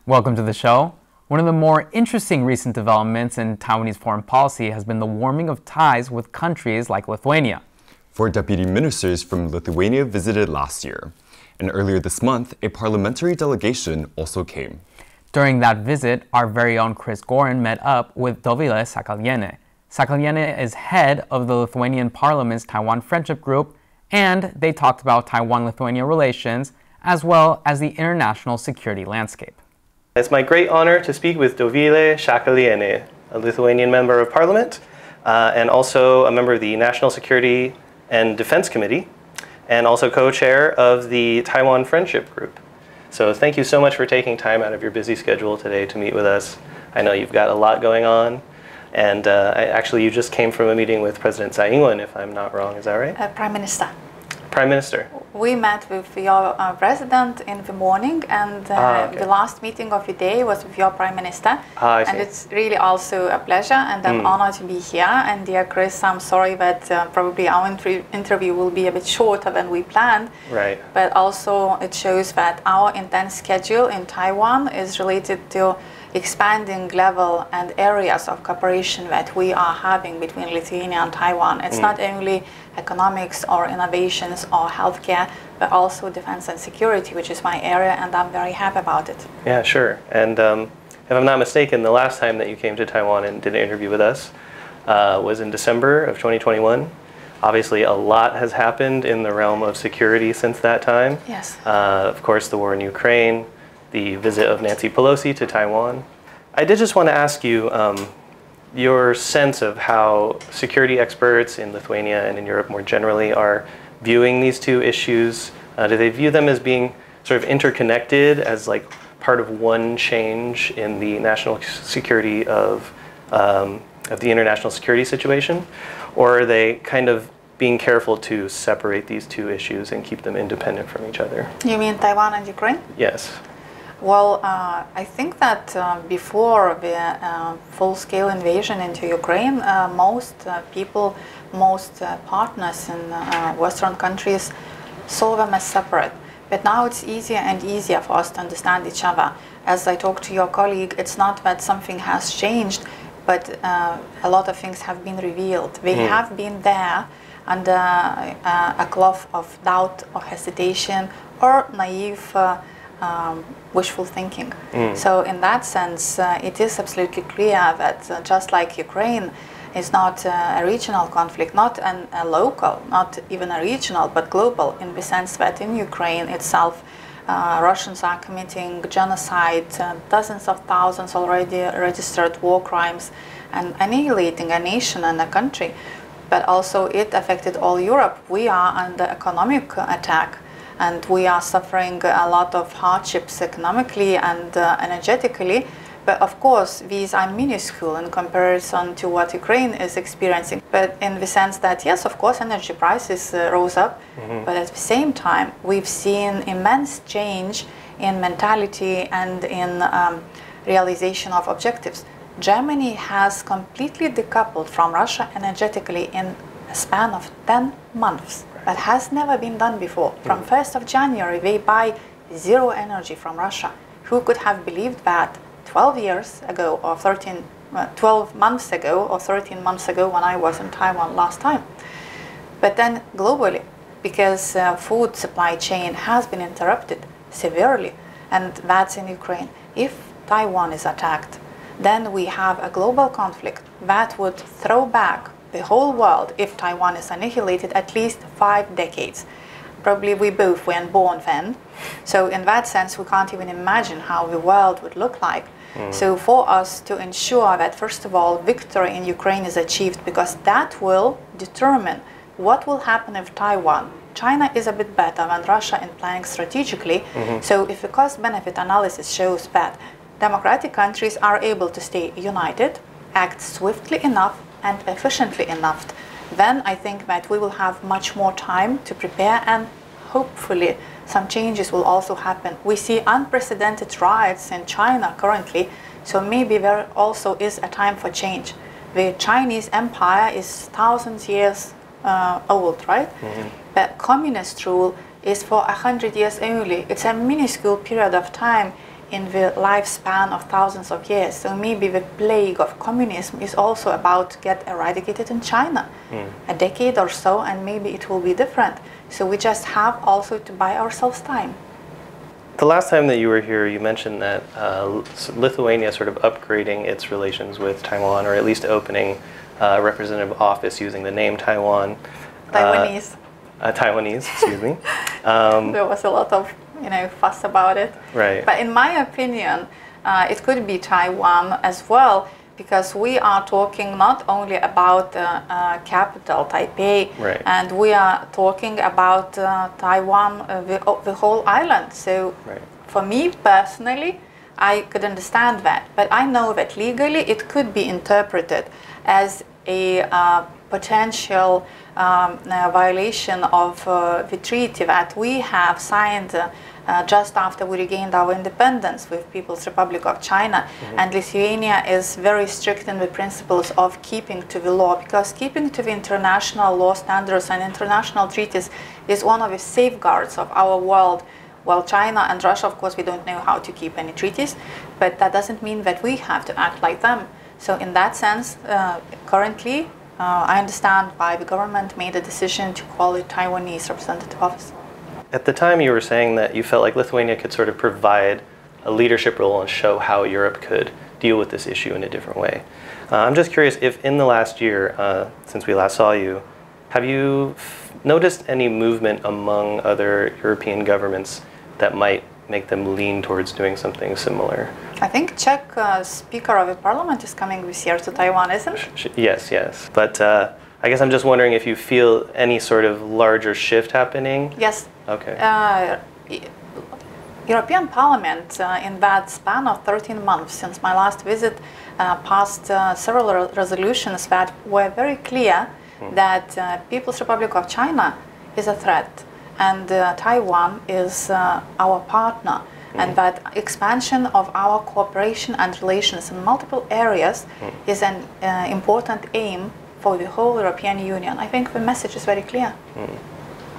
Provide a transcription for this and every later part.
Welcome to the show. One of the more interesting recent developments in Taiwanese foreign policy has been the warming of ties with countries like Lithuania. 4 deputy ministers from Lithuania visited last year, and earlier this month, a parliamentary delegation also came. During that visit, our very own Gorin met up with Dovilė Šakalienė. Šakalienė is head of the Lithuanian Parliament's Taiwan Friendship Group, and they talked about Taiwan-Lithuania relations, as well as the international security landscape. It's my great honor to speak with Dovilė Šakalienė, a Lithuanian member of parliament, and also a member of the National Security and Defense Committee, and also co-chair of the Taiwan Friendship Group. So thank you so much for taking time out of your busy schedule today to meet with us. I know you've got a lot going on, and actually you just came from a meeting with President Tsai Ing-wen, if I'm not wrong, is that right? Prime Minister. Prime Minister. We met with your president in the morning, and okay. The last meeting of the day was with your Prime Minister. I see. And it's really also a pleasure, and I'm honored to be here. And dear Chris, I'm sorry that probably our interview will be a bit shorter than we planned. Right. But also it shows that our intense schedule in Taiwan is related to expanding level and areas of cooperation that we are having between Lithuania and Taiwan. It's not only economics or innovations or healthcare, but also defense and security, which is my area, and I'm very happy about it. Yeah, sure. And if I'm not mistaken, the last time that you came to Taiwan and did an interview with us was in December of 2021. Obviously, a lot has happened in the realm of security since that time. Yes. Of course, the war in Ukraine, the visit of Nancy Pelosi to Taiwan. I did just want to ask you your sense of how security experts in Lithuania and in Europe more generally are viewing these two issues. Do they view them as being sort of interconnected, as like part of one change in the national security of the international security situation? Or are they kind of being careful to separate these two issues and keep them independent from each other? You mean Taiwan and Ukraine? Yes. Well, I think that before the full-scale invasion into Ukraine, most people, most partners in Western countries saw them as separate. But now it's easier and easier for us to understand each other. As I talked to your colleague, it's not that something has changed, but a lot of things have been revealed. They have been there under a cloth of doubt or hesitation or naive wishful thinking. So in that sense, it is absolutely clear that just like Ukraine is not a regional conflict, not a local, not even a regional, but global, in the sense that in Ukraine itself, Russians are committing genocide, dozens of thousands already registered war crimes, and annihilating a nation and a country. But also it affected all Europe. We are under economic attack, and we are suffering a lot of hardships economically and energetically. But of course, these are minuscule in comparison to what Ukraine is experiencing. But in the sense that, yes, of course, energy prices rose up. But at the same time, we've seen immense change in mentality and in realization of objectives. Germany has completely decoupled from Russia energetically in a span of 10 months. That has never been done before. From 1st of January, they buy zero energy from Russia. Who could have believed that 12 years ago or 12 months ago or 13 months ago when I was in Taiwan last time? But then globally, because food supply chain has been interrupted severely, and that's in Ukraine. If Taiwan is attacked, then we have a global conflict that would throw back the whole world, if Taiwan is annihilated, at least 5 decades. Probably we both weren't born then. So in that sense, we can't even imagine how the world would look like. So for us to ensure that, first of all, victory in Ukraine is achieved, because that will determine what will happen if Taiwan. China is a bit better than Russia in planning strategically. So if the cost-benefit analysis shows that democratic countries are able to stay united, act swiftly enough and efficiently enough, then I think that we will have much more time to prepare, and hopefully some changes will also happen. We see unprecedented riots in China currently, so maybe there also is a time for change. The Chinese empire is thousands years old, right? But communist rule is for 100 years only. It's a minuscule period of time in the lifespan of thousands of years. So maybe the plague of communism is also about to get eradicated in China. A decade or so, and maybe it will be different. So we just have also to buy ourselves time. The last time that you were here, you mentioned that Lithuania sort of upgrading its relations with Taiwan, or at least opening a representative office using the name Taiwan. Taiwanese. Taiwanese, excuse me. There was a lot of fuss about it. Right. But in my opinion, it could be Taiwan as well, because we are talking not only about the capital, Taipei, right. and we are talking about Taiwan, the whole island. So right. for me personally, I could understand that. But I know that legally it could be interpreted as a potential violation of the treaty that we have signed just after we regained our independence with People's Republic of China. And Lithuania is very strict in the principles of keeping to the law, because keeping to the international law standards and international treaties is one of the safeguards of our world. Well, China and Russia, of course, we don't know how to keep any treaties, but that doesn't mean that we have to act like them. So in that sense, currently, I understand why the government made a decision to call it Taiwanese representative office. At the time, you were saying that you felt like Lithuania could sort of provide a leadership role and show how Europe could deal with this issue in a different way. I'm just curious if in the last year, since we last saw you, have you noticed any movement among other European governments that might make them lean towards doing something similar? I think Czech Speaker of the Parliament is coming this year to Taiwan, isn't it? Yes, yes. But I guess I'm just wondering if you feel any sort of larger shift happening. Yes. Okay. European Parliament, in that span of 13 months since my last visit, passed several resolutions that were very clear that People's Republic of China is a threat, and Taiwan is our partner, and that expansion of our cooperation and relations in multiple areas is an important aim for the whole European Union. I think the message is very clear.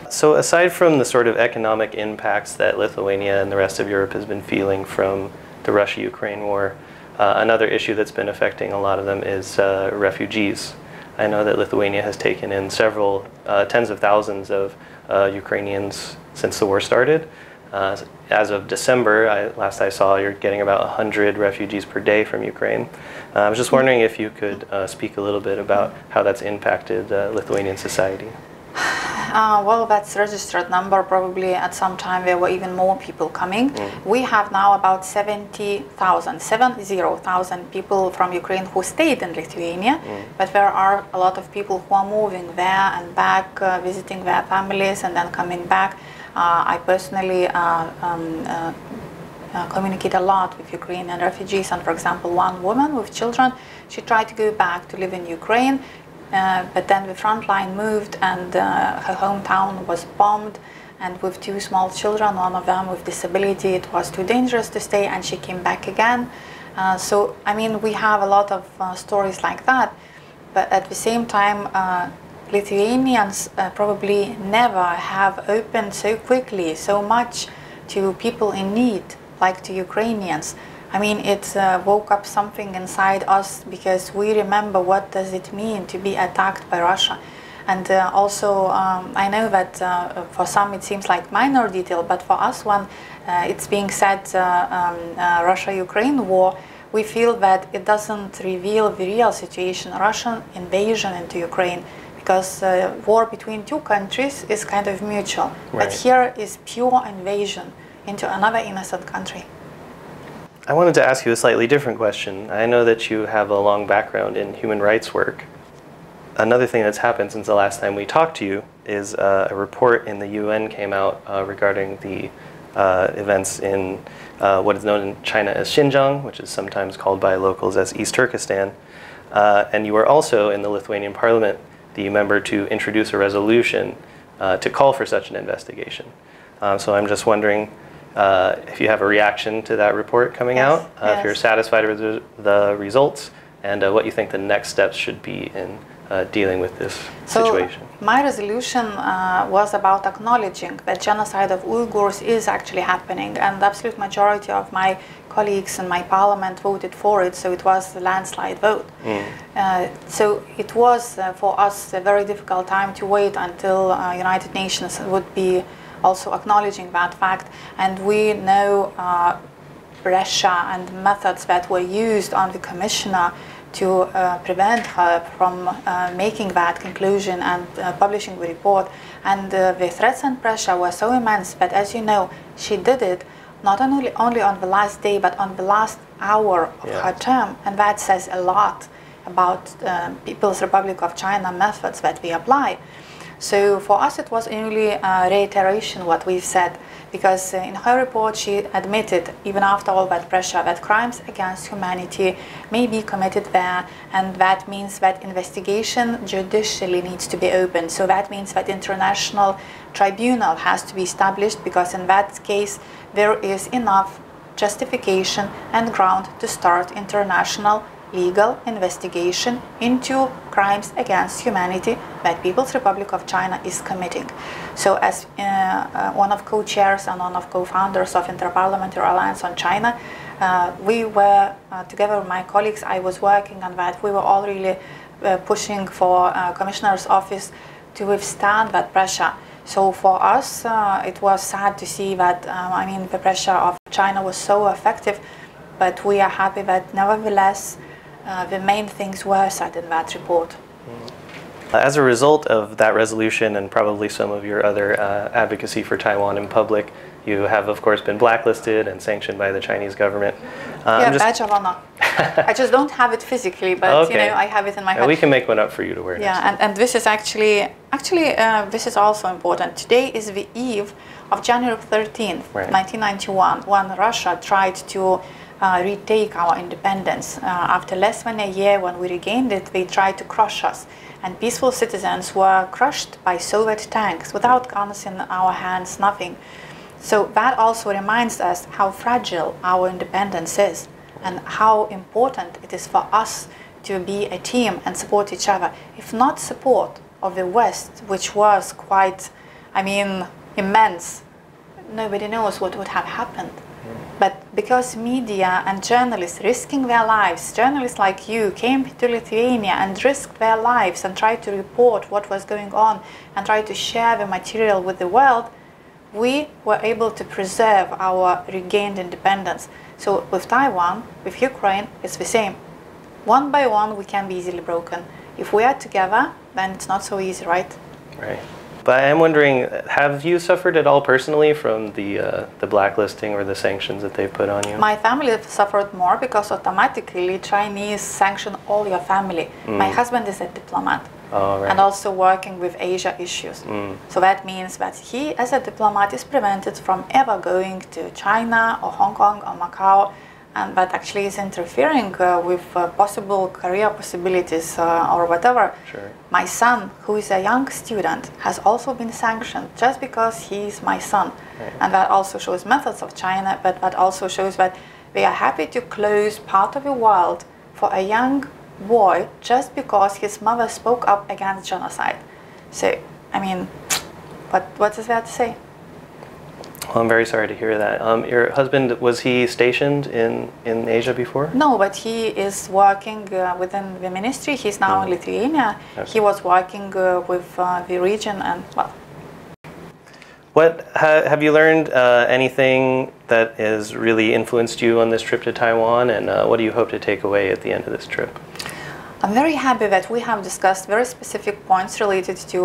So aside from the sort of economic impacts that Lithuania and the rest of Europe has been feeling from the Russia-Ukraine war, another issue that's been affecting a lot of them is refugees. I know that Lithuania has taken in several tens of thousands of Ukrainians since the war started. As of December, last I saw, you're getting about 100 refugees per day from Ukraine. I was just wondering if you could speak a little bit about how that's impacted Lithuanian society. Well, that's registered number. Probably at some time there were even more people coming. We have now about 70,000 people from Ukraine who stayed in Lithuania, but there are a lot of people who are moving there and back, visiting their families and then coming back. I personally communicate a lot with Ukrainian refugees, and for example, one woman with children, she tried to go back to live in Ukraine, but then the front line moved and her hometown was bombed, and with two small children, one of them with disability, it was too dangerous to stay, and she came back again. So, I mean, we have a lot of stories like that, but at the same time, Lithuanians probably never have opened so quickly, so much to people in need, like to Ukrainians. I mean, it woke up something inside us, because we remember what does it mean to be attacked by Russia. And also, I know that for some it seems like minor detail, but for us, when it's being said Russia-Ukraine war, we feel that it doesn't reveal the real situation, Russian invasion into Ukraine, because war between two countries is kind of mutual. Right. But here is pure invasion into another innocent country. I wanted to ask you a slightly different question. I know that you have a long background in human rights work. Another thing that's happened since the last time we talked to you is a report in the UN came out regarding the events in what is known in China as Xinjiang, which is sometimes called by locals as East Turkestan. And you were also in the Lithuanian parliament the member to introduce a resolution to call for such an investigation. So I'm just wondering if you have a reaction to that report coming out, if you're satisfied with the results, and what you think the next steps should be in dealing with this situation? So my resolution was about acknowledging that genocide of Uyghurs is actually happening, and the absolute majority of my colleagues in my parliament voted for it, so it was a landslide vote. So it was for us a very difficult time to wait until United Nations would be also acknowledging that fact, and we know pressure and methods that were used on the commissioner to prevent her from making that conclusion and publishing the report. And the threats and pressure were so immense that, as you know, she did it not only on the last day, but on the last hour of her term. And that says a lot about People's Republic of China methods that we apply. So for us it was only a reiteration what we've said, because in her report she admitted, even after all that pressure, that crimes against humanity may be committed there, and that means that investigation judicially needs to be opened. So that means that international tribunal has to be established, because in that case there is enough justification and ground to start international legal investigation into crimes against humanity that People's Republic of China is committing. So as one of co-chairs and one of co-founders of Interparliamentary Alliance on China, we were, together with my colleagues, I was working on that. We were all really pushing for Commissioner's office to withstand that pressure. So for us, it was sad to see that, I mean, the pressure of China was so effective, but we are happy that nevertheless, the main things were said in that report. As a result of that resolution and probably some of your other advocacy for Taiwan in public, you have of course been blacklisted and sanctioned by the Chinese government. Yeah, badge of honor. I just don't have it physically, but you know, I have it in my head. We can make one up for you to wear. Yeah, and this is actually this is also important. Today is the eve of January 13th, 1991, when Russia tried to retake our independence. After less than a year, when we regained it, they tried to crush us, and peaceful citizens were crushed by Soviet tanks without guns in our hands, nothing. So that also reminds us how fragile our independence is, and how important it is for us to be a team and support each other. If not support of the West, which was quite, I mean, immense, nobody knows what would have happened. But because media and journalists risking their lives, journalists like you came to Lithuania and risked their lives and tried to report what was going on and tried to share the material with the world, we were able to preserve our regained independence. So with Taiwan, with Ukraine, it's the same. One by one, we can be easily broken. If we are together, then it's not so easy, right? Right. But I'm wondering, have you suffered at all personally from the blacklisting or the sanctions that they've put on you? My family suffered more, because automatically Chinese sanction all your family. My husband is a diplomat and also working with Asia issues. So that means that he, as a diplomat, is prevented from ever going to China or Hong Kong or Macau, and that actually is interfering with possible career possibilities or whatever. Sure. My son, who is a young student, has also been sanctioned just because he is my son. Right. And that also shows methods of China, but that also shows that they are happy to close part of the world for a young boy just because his mother spoke up against genocide. So, I mean, what is there to say? Well, I'm very sorry to hear that. Your husband, was he stationed in Asia before? No, but he is working within the ministry. He's now in Lithuania. Okay. He was working with the region, and well. What have you learned anything that has really influenced you on this trip to Taiwan, and what do you hope to take away at the end of this trip? I'm very happy that we have discussed very specific points related to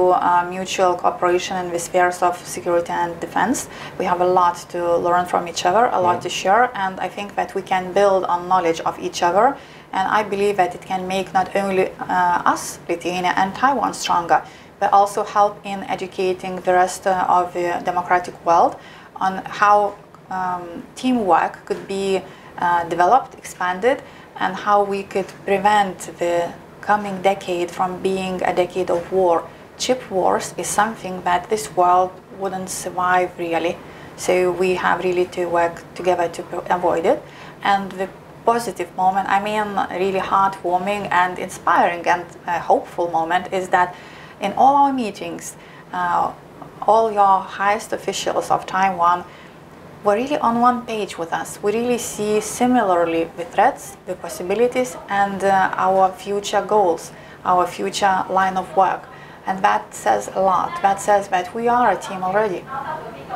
mutual cooperation in the spheres of security and defense. We have a lot to learn from each other, a lot to share, and I think that we can build on knowledge of each other. And I believe that it can make not only us, Lithuania and Taiwan, stronger, but also help in educating the rest of the democratic world on how teamwork could be developed, expanded, and how we could prevent the coming decade from being a decade of war. Chip wars is something that this world wouldn't survive really. So we have really to work together to avoid it. And the positive moment, I mean really heartwarming and inspiring and hopeful moment, is that in all our meetings, all your highest officials of Taiwan were really on one page with us. We really see similarly the threats, the possibilities, and our future goals, our future line of work. And that says a lot. That says that we are a team already.